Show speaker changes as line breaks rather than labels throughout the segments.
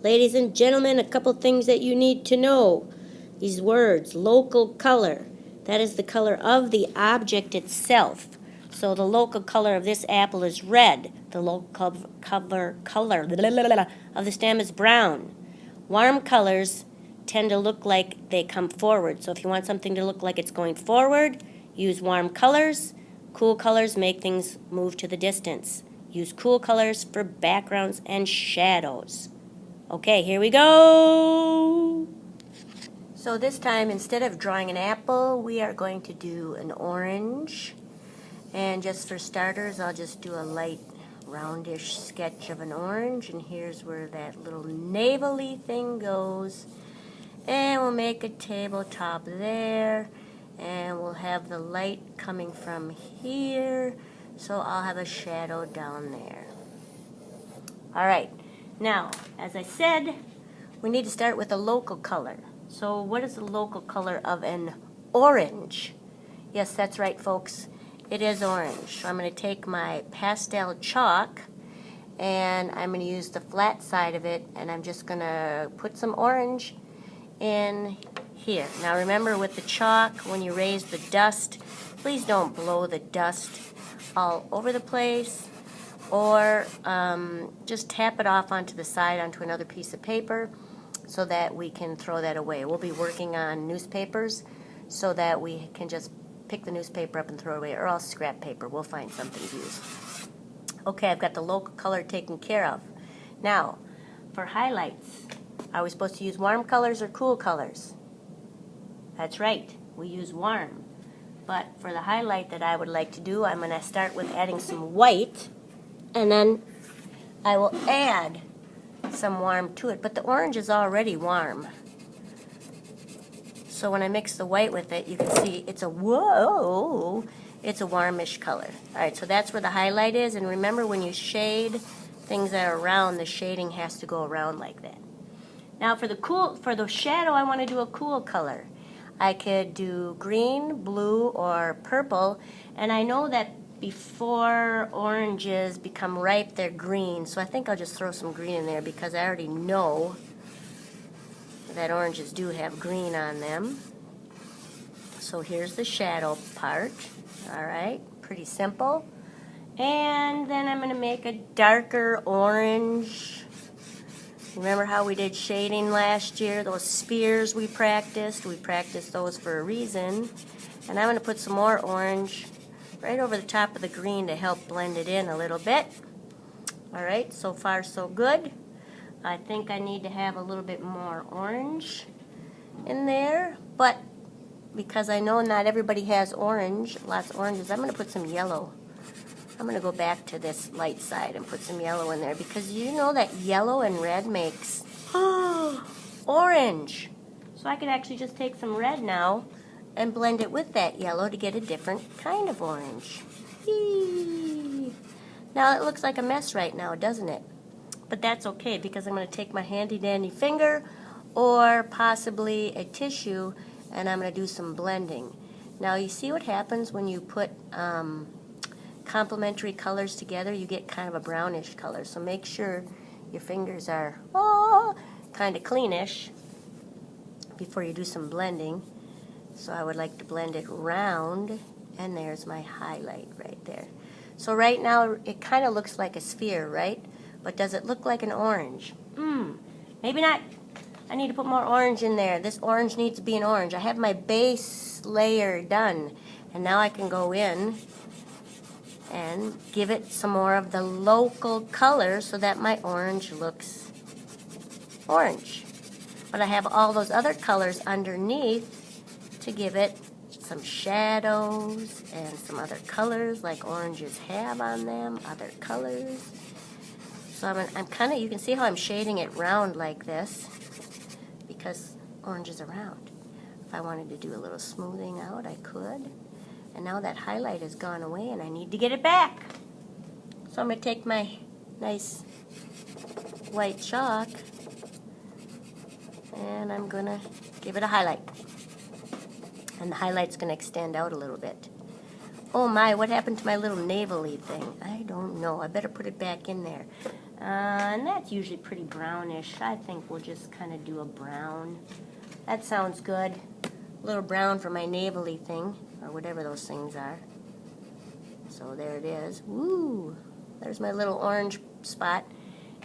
Ladies and gentlemen, a couple things that you need to know. These words, local color, that is the color of the object itself. So the local color of this apple is red. The local color of the stem is brown. Warm colors tend to look like they come forward. So if you want something to look like it's going forward, use warm colors. Cool colors make things move to the distance. Use cool colors for backgrounds and shadows. Okay, here we go. So this time, instead of drawing an apple, we are going to do an orange. And just for starters, I'll just do a light roundish sketch of an orange. And here's where that little navel-y thing goes. And we'll make a tabletop there. And we'll have the light coming from here. So I'll have a shadow down there. All right. Now, as I said, we need to start with a local color. So what is the local color of an orange? Yes, that's right, folks. It is orange. So I'm going to take my pastel chalk, and I'm going to use the flat side of it, and I'm just going to put some orange in here. Now remember, with the chalk, when you raise the dust, please don't blow the dust all over the place, or just tap it off onto the side onto another piece of paper so that we can throw that away. We'll be working on newspapers so that we can just pick the newspaper up and throw it away, or else scrap paper. We'll find something to use. Okay, I've got the local color taken care of. Now, for highlights, are we supposed to use warm colors or cool colors? That's right, we use warm. But for the highlight that I would like to do, I'm going to start with adding some white, and then I will add some warm to it. But the orange is already warm. So when I mix the white with it, you can see it's a it's a warmish color. All right, so that's where the highlight is. And remember, when you shade things that are round, the shading has to go around like that. Now for the shadow, I want to do a cool color. I could do green, blue, or purple, and I know that before oranges become ripe, they're green, so I think I'll just throw some green in there because I already know that oranges do have green on them. So here's the shadow part. All right, pretty simple. And then I'm going to make a darker orange. Remember how we did shading last year? Those spheres we practiced those for a reason. And I'm going to put some more orange right over the top of the green to help blend it in a little bit. All right, so far so good. I think I need to have a little bit more orange in there, but because I know not everybody has orange, lots of oranges, I'm going to put some yellow. I'm going to go back to this light side and put some yellow in there, because you know that yellow and red makes orange. So I could actually just take some red now and blend it with that yellow to get a different kind of orange. Eee. Now it looks like a mess right now, doesn't it? But that's okay, because I'm going to take my handy dandy finger or possibly a tissue, and I'm going to do some blending. Now you see what happens when you put complementary colors together? You get kind of a brownish color. So make sure your fingers are kind of cleanish before you do some blending. So I would like to blend it round, and there's my highlight right there. So right now it kind of looks like a sphere, right? But does it look like an orange? Maybe not. I need to put more orange in there. This orange needs to be an orange. I have my base layer done, and now I can go in and give it some more of the local color so that my orange looks orange. But I have all those other colors underneath to give it some shadows and some other colors like oranges have on them, other colors. So I'm kind of, you can see how I'm shading it round like this because orange is around. If I wanted to do a little smoothing out, I could. And now that highlight has gone away and I need to get it back. So I'm going to take my nice white chalk and I'm going to give it a highlight. And the highlight's going to extend out a little bit. Oh my, what happened to my little navel-y thing? I don't know. I better put it back in there. And that's usually pretty brownish. I think we'll just kind of do a brown. That sounds good. A little brown for my navel-y thing, or whatever those things are. So there it is. Woo! There's my little orange spot.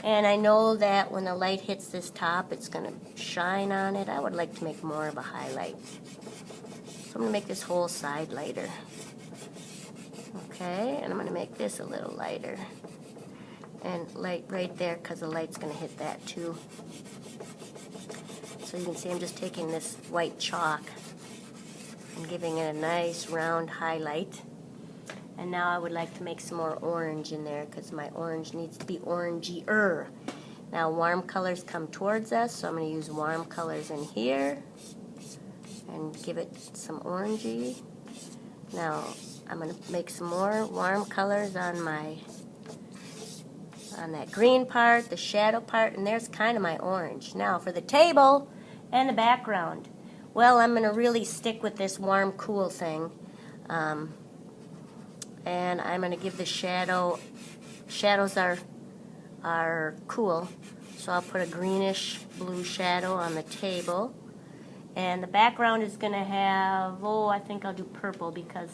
And I know that when the light hits this top, it's going to shine on it. I would like to make more of a highlight. So I'm going to make this whole side lighter. Okay, and I'm going to make this a little lighter. And light right there, because the light's going to hit that too. So you can see I'm just taking this white chalk and giving it a nice round highlight. And now I would like to make some more orange in there because my orange needs to be orangey-er. Now warm colors come towards us, so I'm going to use warm colors in here and give it some orangey. Now I'm going to make some more warm colors on that green part, the shadow part, and there's kind of my orange. Now for the table and the background. Well, I'm going to really stick with this warm, cool thing. And I'm going to give the shadows are cool, so I'll put a greenish blue shadow on the table. And the background is going to have, I think I'll do purple because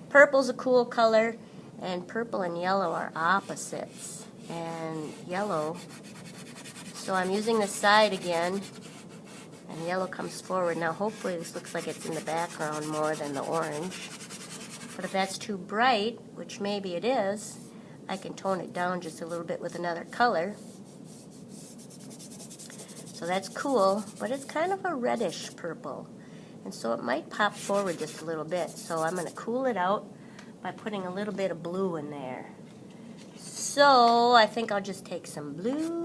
purple's a cool color, and purple and yellow are opposites. And yellow, so I'm using the side again, and yellow comes forward. Now hopefully this looks like it's in the background more than the orange. But if that's too bright, which maybe it is, I can tone it down just a little bit with another color. So that's cool, but it's kind of a reddish purple. And so it might pop forward just a little bit. So I'm going to cool it out by putting a little bit of blue in there. So I think I'll just take some blue,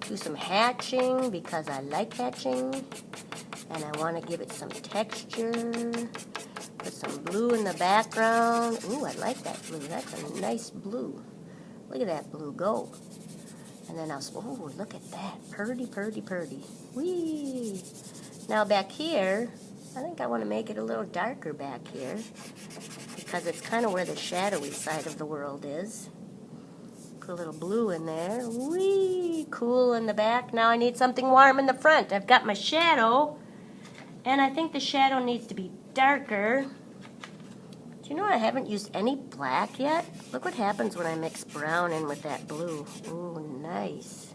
do some hatching because I like hatching, and I want to give it some texture. Put some blue in the background. Ooh, I like that blue. That's a nice blue. Look at that blue go. And then I'll, look at that. Purdy, purdy, purdy. Whee! Now back here, I think I want to make it a little darker back here because it's kind of where the shadowy side of the world is. Put a little blue in there. Whee! Cool in the back. Now I need something warm in the front. I've got my shadow, and I think the shadow needs to be darker. Do you know I haven't used any black yet? Look what happens when I mix brown in with that blue. Ooh, nice.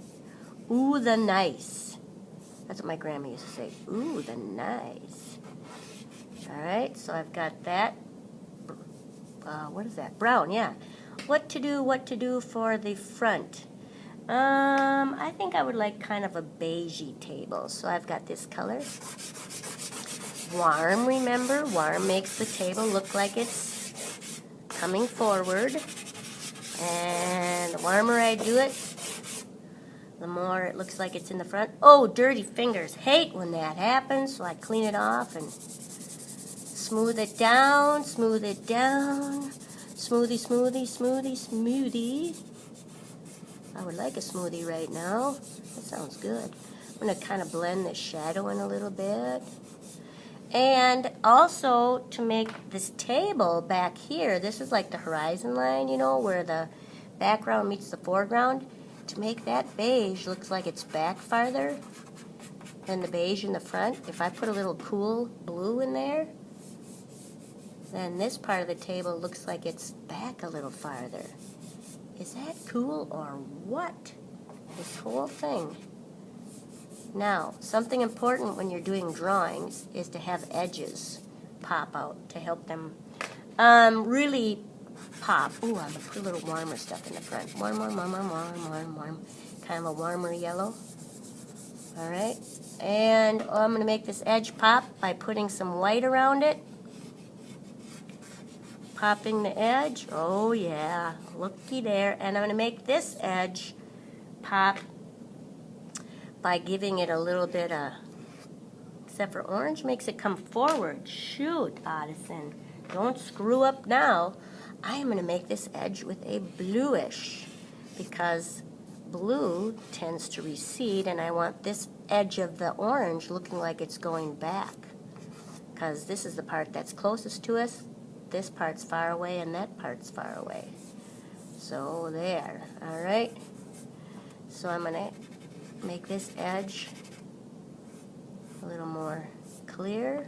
Ooh, the nice. That's what my grandma used to say. Ooh, the nice. Alright, so I've got that. What is that? Brown, yeah. What to do for the front? I think I would like kind of a beigey table. So I've got this color. Warm, remember? Warm makes the table look like it's coming forward. And the warmer I do it, the more it looks like it's in the front. Oh, dirty fingers. Hate when that happens, so I clean it off and smooth it down, smooth it down. Smoothie, smoothie, smoothie, smoothie. I would like a smoothie right now. That sounds good. I'm going to kind of blend the shadow in a little bit. And also, to make this table back here, this is like the horizon line, you know, where the background meets the foreground. To make that beige looks like it's back farther than the beige in the front. If I put a little cool blue in there, then this part of the table looks like it's back a little farther. Is that cool or what? This whole thing. Now, something important when you're doing drawings is to have edges pop out to help them really pop. Ooh, I'm going to put a little warmer stuff in the front. Warm. Kind of a warmer yellow. All right. And I'm going to make this edge pop by putting some white around it. Popping the edge. Oh, yeah. Looky there. And I'm going to make this edge pop by giving it a little bit of, except for orange makes it come forward. Shoot, Addison. Don't screw up now. I am going to make this edge with a bluish because blue tends to recede, and I want this edge of the orange looking like it's going back because this is the part that's closest to us. This part's far away and that part's far away. So there, all right? So I'm gonna make this edge a little more clear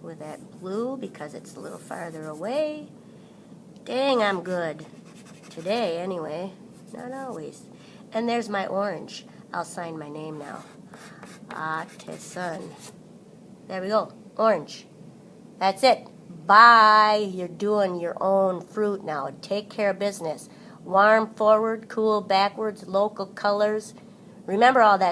with that blue because it's a little farther away. Dang, I'm good. Today, anyway. Not always. And there's my orange. I'll sign my name now. Artisan. There we go. Orange. That's it. Bye. You're doing your own fruit now. Take care of business. Warm forward, cool backwards, local colors. Remember all that